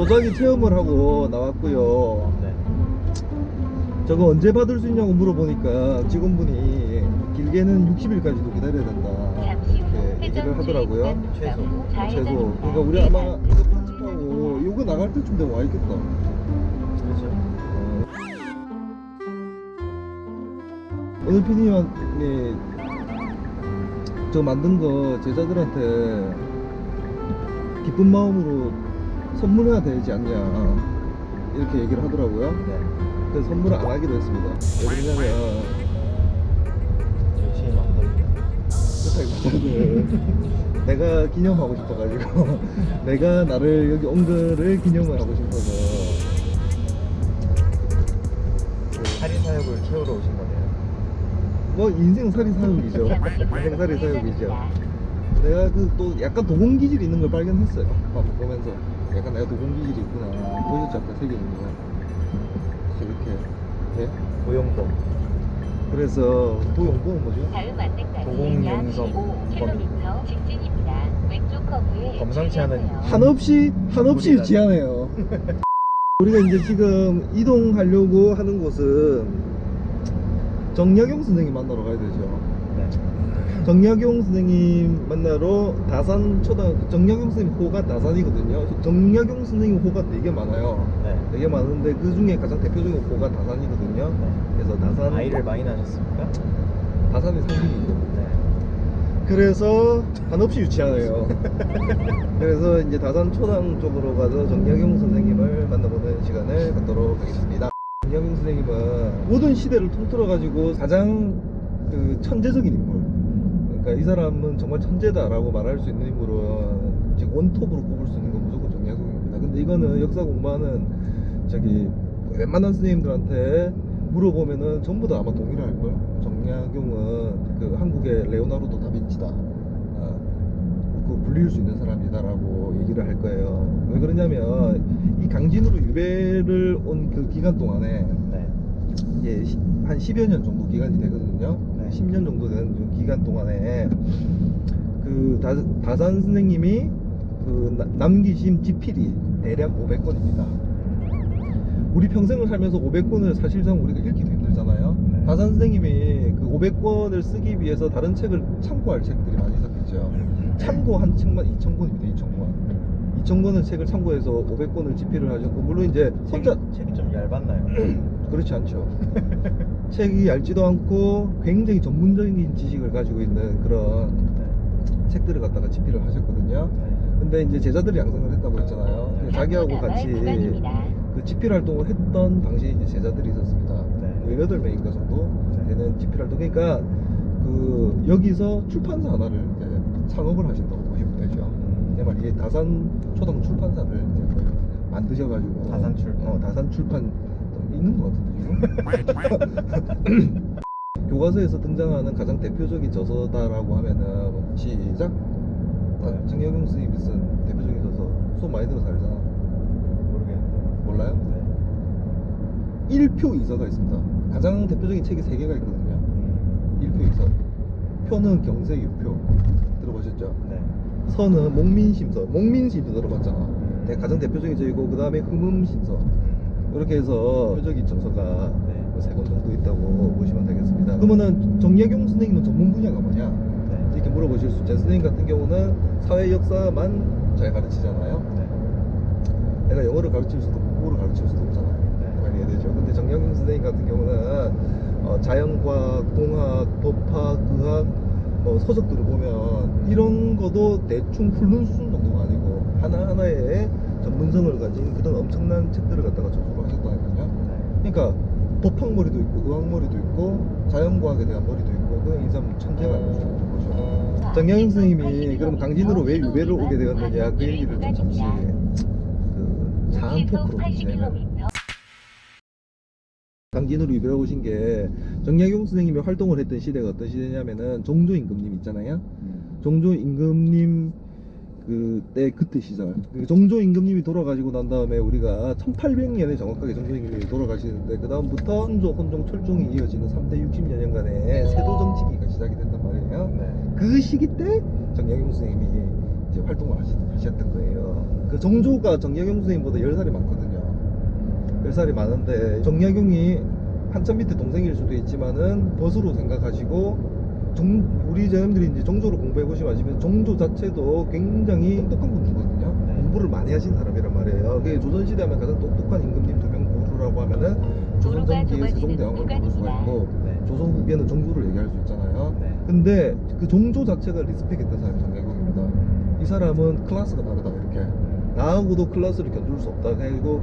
도자기 체험을 하고 나왔고요. 네. 저거 언제 받을 수 있냐고 물어보니까 직원분이 길게는 60일까지도 기다려야 된다 이렇게 얘기를 하더라고요. 최소. 그러니까 우리 아마 이거 편집하고 이거 나갈 때쯤 되면 와 있겠다. 그렇죠. 오늘 PD님이 저 만든 거 제자들한테 기쁜 마음으로 선물해야 되지 않냐 이렇게 얘기를 하더라고요. 네. 그래서 선물을 안 하기로 했습니다. 왜 그러냐면 열심히 만들었어요. 그렇다기보다는 내가 기념하고 싶어가지고 내가 나를 여기 온 거를 기념을 하고 싶어서 할인 사역을 채우러 오신 거네요. 뭐 인생살이 사육이죠. 인생살이 사육이죠. 내가 그 또 약간 도공기질이 있는 걸 발견했어요. 보면서 약간 내가 도공기질이 있구나. 보셨죠? 아까 새겨진 거 이렇게. 네? 고용도. 그래서 도용도는 뭐죠? 다음 안내까지 도공용성 15km 직진입니다. 왼쪽 커브에 범상치 않은 한없이 우리가- 지하네요. 우리가 이제 지금 이동하려고 하는 곳은 정약용 선생님 만나러 가야 되죠. 네. 정약용 선생님 만나러 다산 정약용 선생님 호가 다산이거든요. 정약용 선생님 호가 되게 많아요. 네. 되게 많은데 그 중에 가장 대표적인 호가 다산이거든요. 네. 그래서 다산 아이를 많이 낳으셨습니까? 다산의 상징이죠. 네. 그래서 한없이 유치하네요. 그래서 이제 다산 초당 쪽으로 가서 정약용 선생님을 만나보는 시간을 갖도록 하겠습니다. 정약용 선생님은 모든 시대를 통틀어 가지고 가장 그 천재적인 인물. 그러니까 이 사람은 정말 천재다라고 말할 수 있는 인물은 지금 원톱으로 꼽을 수 있는 건 무조건 정약용입니다. 근데 이거는 역사 공부하는 저기 웬만한 선생님들한테 물어보면은 전부 다 아마 동의를 할걸. 정약용은 그 한국의 레오나르도 다빈치다. 그 불릴 수 있는 사람이다라고 얘기를 할 거예요. 왜 그러냐면 이 강진으로 유배를 온 그 기간 동안에 네. 이제 한 10여 년 정도 기간이 되거든요. 네. 10년 정도 되는 기간 동안에 그 다산 선생님이 그 남기신 지필이 대략 500권입니다. 우리 평생을 살면서 500권을 사실상 우리가 읽기도 힘들잖아요. 네. 다산 선생님이 그 500권을 쓰기 위해서 다른 책을 참고할 책들이 많이 있었겠죠. 참고 한 책만 2,000권입니다. 2,000권. 2,000권의 책을 참고해서 500권을 집필을 하셨고, 물론 이제 혼자 책이 좀 얇았나요? 그렇지 않죠. 책이 얇지도 않고 굉장히 전문적인 지식을 가지고 있는 그런 네. 책들을 갖다가 집필을 하셨거든요. 네. 근데 이제 제자들이 양성을 했다고 했잖아요. 근데 자기하고 같이 그 집필 활동을 했던 당시에 이제 제자들이 있었습니다. 네. 18명인가 정도 네. 되는 집필 활동. 그러니까 그 여기서 출판사 하나를 이제 창업을 하셨다고 보시면 되죠. 내 말 이게 다산 초당 출판사를 이제 거의 만드셔가지고 다산 출판. 다산 출판 있는 것 같은데 지금. 교과서에서 등장하는 가장 대표적인 저서다라고 하면은 시작. 정약용 선생님이 쓴 대표적인 저서 수업 많이 들어서 알잖아. 모르겠는데. 몰라요? 네. 1표 이서가 있습니다. 가장 대표적인 책이 3개가 있거든요. 1표 이서. 표는 경세유표 들어보셨죠? 네. 서는 목민심서. 목민심서 들어봤잖아. 가장 대표적인 저이고 그 다음에 흠음심서. 이렇게 해서 대표적인 저서가 네. 3권 정도 있다고 보시면 되겠습니다. 그러면은 정약용 선생님은 전문 분야가 뭐냐? 네. 이렇게 물어보실 수 있죠. 선생님 같은 경우는 사회 역사만 잘 가르치잖아요. 네. 내가 영어를 가르칠 수도 없고 국어를 가르칠 수도 없잖아요. 네. 많이 해야 되죠. 근데 정약용 선생님 같은 경우는 자연과학, 공학, 법학, 의학 뭐 서적들을 보면 이런 거도 대충 훑는 수준 정도가 아니고 하나하나의 전문성을 가진 그런 엄청난 책들을 갖다가 저술을 하셨다니까요. 네. 그러니까 법학 머리도 있고 의학 머리도 있고 자연과학에 대한 머리도 있고 그런 인삼 천재가 아닐 수 있는 거죠. 정약용 선생님이 그럼 강진으로 왜 유배를 오게 되었느냐 그 얘기를 좀 잠시 그 자한 토크로 진행을. 강진으로 유배를 오신 게 정약용 선생님이 활동을 했던 시대가 어떤 시대냐면은 종조임금님 있잖아요. 종조임금님 그때 시절 종조임금님이 돌아가시고 난 다음에 우리가 1800년에 정확하게 종조임금님이 돌아가시는데 그 다음부터 순조, 혼종, 철종이 이어지는 3대 60여 년간의 세도 정치기가 시작이 된단 말이에요. 네. 그 시기 때 정약용 선생님이 이제 활동을 하셨던 거예요. 그 정조가 정약용 선생님보다 10살이 많거든요. 10살이 많은데 정약용이 한참 밑에 동생일 수도 있지만은 벗으로 생각하시고 우리 제자님들이 이제 정조를 공부해 보시면 아시면 정조 자체도 굉장히 똑똑한 군주거든요. 네. 공부를 많이 하신 사람이란 말이에요. 그게 조선시대 하면 가장 똑똑한 임금님 2명 고르라고 하면은 조선 도로가 전기의 좁아지는 세종대왕을 고를 수가 구간입니다. 있고 네. 조선 후기에는 정조를 얘기할 수 있잖아요. 네. 근데 그 정조 자체가 리스펙했던 사람이 정약용입니다. 이 사람은 클래스가 다르다 이렇게 나하고도 클래스를 견줄 수 없다. 그리고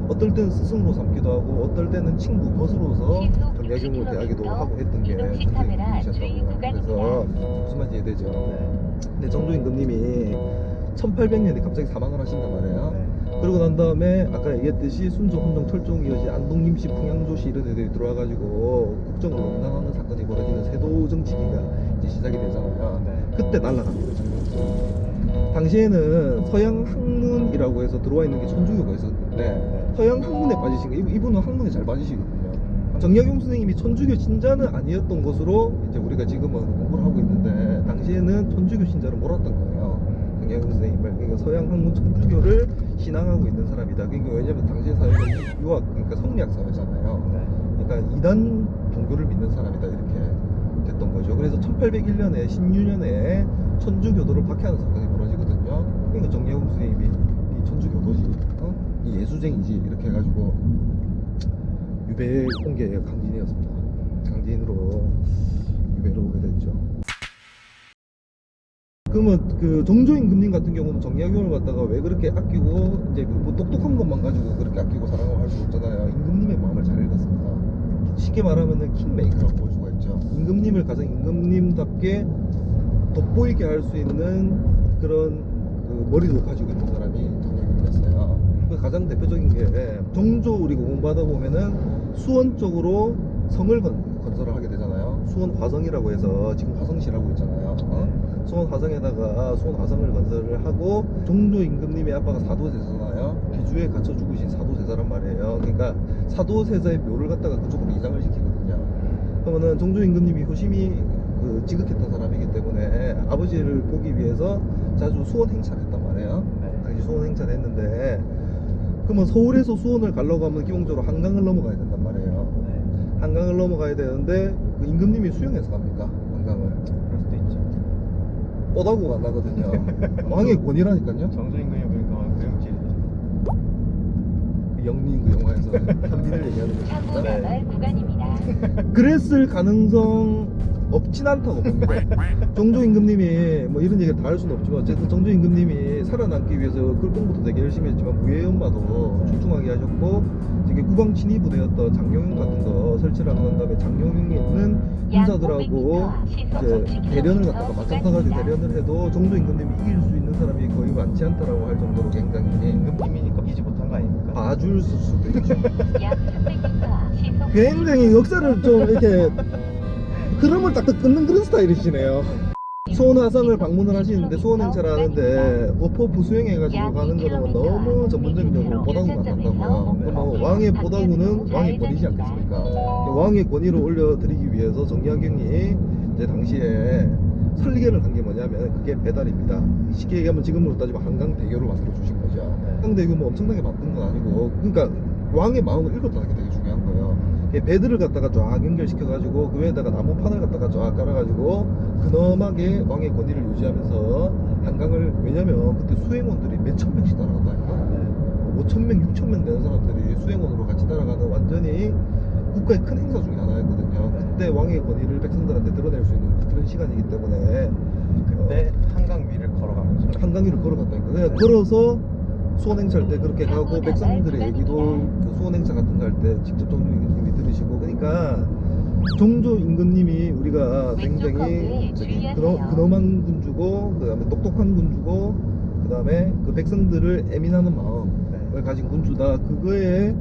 어떨 때는 스승으로 삼기도 하고 어떨 때는 친구 벗으로서 시속 정약용을 60km 대하기도 하고 했던 게 이동식 카메라 주의 선생님이셨다고요. 그래서 무슨 말인지 이해되죠? 네. 근데 정조 임금님이 1800년에 갑자기 사망을 하신단 말이에요. 네. 그러고 난 다음에 아까 얘기했듯이 순조, 헌정, 철종 이어진 안동임시, 풍양조시 이런 애들이 들어와가지고 국정을 넘나하는 사건이 벌어지는 세도 정치기가 이제 시작이 되잖아요. 네. 그때 날라갑니다. 당시에는 서양 학문이라고 해서 들어와 있는 게 천주교가 있었는데 서양 학문에 빠지신 거 이분은 학문에 잘 빠지시거든요. 정약용 선생님이 천주교 신자는 아니었던 것으로 이제 우리가 지금은 공부를 하고 있는데 당시에는 천주교 신자를 몰았던 거예요. 정약용 선생님을. 그러니까 서양 학문 천주교를 신앙하고 있는 사람이다. 그러니까 왜냐면 당시 사회가 유학 그러니까 성리학 사회잖아요. 네. 그러니까 이단 종교를 믿는 사람이다 이렇게 됐던 거죠. 그래서 1801년에 신유년에 천주교도를 박해하는 사건이 벌어지거든요. 그러니까 정약용 선생님이 이 천주교도지, 이 예수쟁이지 이렇게 해가지고 유배에 온 게 강진이었습니다. 강진으로 유배로 오게 됐죠. 그러면 그 정조 임금님 같은 경우는 정약용을 갖다가 왜 그렇게 아끼고 이제 뭐 똑똑한 것만 가지고 그렇게 아끼고 사랑을 할 수 없잖아요. 임금님의 마음을 잘 읽었습니다. 쉽게 말하면은 킹메이커라고 볼 수가 있죠. 임금님을 가장 임금님답게 돋보이게 할 수 있는 그런 그 머리도 가지고 있는 사람이 정약용이었어요. 그 가장 대표적인 게 정조 우리 공부하다 보면은 수원 쪽으로 성을 건설을 하게 되잖아요. 수원 화성이라고 해서 지금 화성시라고 있잖아요. 수원 화성에다가 수원 화성을 건설을 하고 정조 임금님의 아빠가 사도세자잖아요. 기주에 갇혀 죽으신 사도세자란 말이에요. 그러니까 사도세자의 묘를 갖다가 그쪽으로 이장을 시키거든요. 그러면은 정조 임금님이 효심이 그 지극했던 사람이기 때문에 아버지를 보기 위해서 자주 수원 행차를 했단 말이에요. 네. 당시 수원 행차를 했는데 그러면 서울에서 수원을 가려고 하면 기본적으로 한강을 넘어가야 된단 말이에요. 네. 한강을 넘어가야 되는데 그 임금님이 수영해서 갑니까? 한강을. 그럴 수도 있죠. 뽀다구가 안 나거든요. 왕의 권위라니까요. 정조 임금이 보니까 교육질이죠. 영민 그 영화에서 현민을 얘기하는 사고 거죠. 나갈 구간입니다. 그랬을 가능성 없진 않다고 봅니다. 정조 임금님이 뭐 이런 얘기를 다 할 수는 없지만 어쨌든 정조 임금님이 살아남기 위해서 글공부도 되게 열심히 했지만 무예연마도 출중하게 하셨고 되게 국왕 친위 부대였던 장룡영 같은 거 설치를 하고 난 다음에 장룡영에 있는 군사들하고 이제 대련을 갖다가 맞짱 타가지고 대련을 해도 정조 임금님이 이길 수 있는 사람이 거의 많지 않다라고 할 정도로 굉장히 임금님이니까 이기지 못한 거 아닙니까? 봐줄 수도 있죠. 약 300m 시속 굉장히 역사를 좀 이렇게 흐름을 딱딱 끊는 그런 스타일이시네요. 수원 화성을 방문을 하시는데 수원 행차를 하는데 버퍼프 수행해가지고 가는 거는 너무 전문적인 용어로 보다구가 안 난다고요. 그럼 왕의 보다구는 왕의 권위지 않겠습니까? 왕의 권위를 올려드리기 위해서 정약용이 이제 당시에 설계를 한 게 뭐냐면 그게 배달입니다. 쉽게 얘기하면 지금으로 따지면 한강대교를 만들어 주신 거죠. 한강대교 뭐 엄청나게 만든 건 아니고 그러니까 왕의 마음을 읽었다는 게 되게 중요한 거예요. 배들을 갖다가 쫙 연결시켜가지고 그 위에다가 나무판을 갖다가 쫙 깔아가지고 근엄하게 왕의 권위를 유지하면서 한강을 왜냐면 그때 수행원들이 몇천 명씩 따라간다니까 5,000명, 6,000명 되는 사람들이 수행원으로 같이 따라가는 완전히 국가의 큰 행사 중에 하나였거든요. 그때 왕의 권위를 백성들한테 드러낼 수 있는 그런 시간이기 때문에 그때 한강 위를 걸어가면서 한강 위를 걸어갔다니까 그냥 걸어서 수원행차 때 그렇게 가고 백성들의 얘기도 그 수원행차 같은 거 할 때 직접 정조 임금님이 들으시고 그러니까 정조 임금님이 우리가 굉장히 저기 근엄한 군주고 그 다음에 똑똑한 군주고 그 다음에 그 백성들을 애민하는 마음을 가진 군주다. 그거에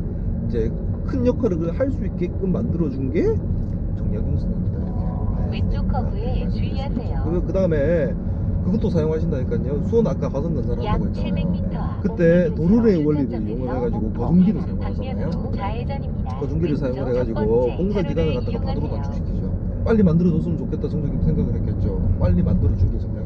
이제 큰 역할을 할 수 있게끔 만들어준 게 정약용 선생님이다. 왼쪽 커브에 주의하세요. 그 다음에 그것도 사용하신다니까요. 수원 아까 화성 약 건설한다고 했잖아요. 700m 그때 도르래의 원리를 이용을 해가지고 거중기를 사용하잖아요. 좌회전입니다. 거중기를 사용을 해가지고 공사 기간을 갖다가 반으로 단축시키죠. 빨리 만들어줬으면 좋겠다 정도님 생각을 했겠죠. 빨리 만들어준 게 정약용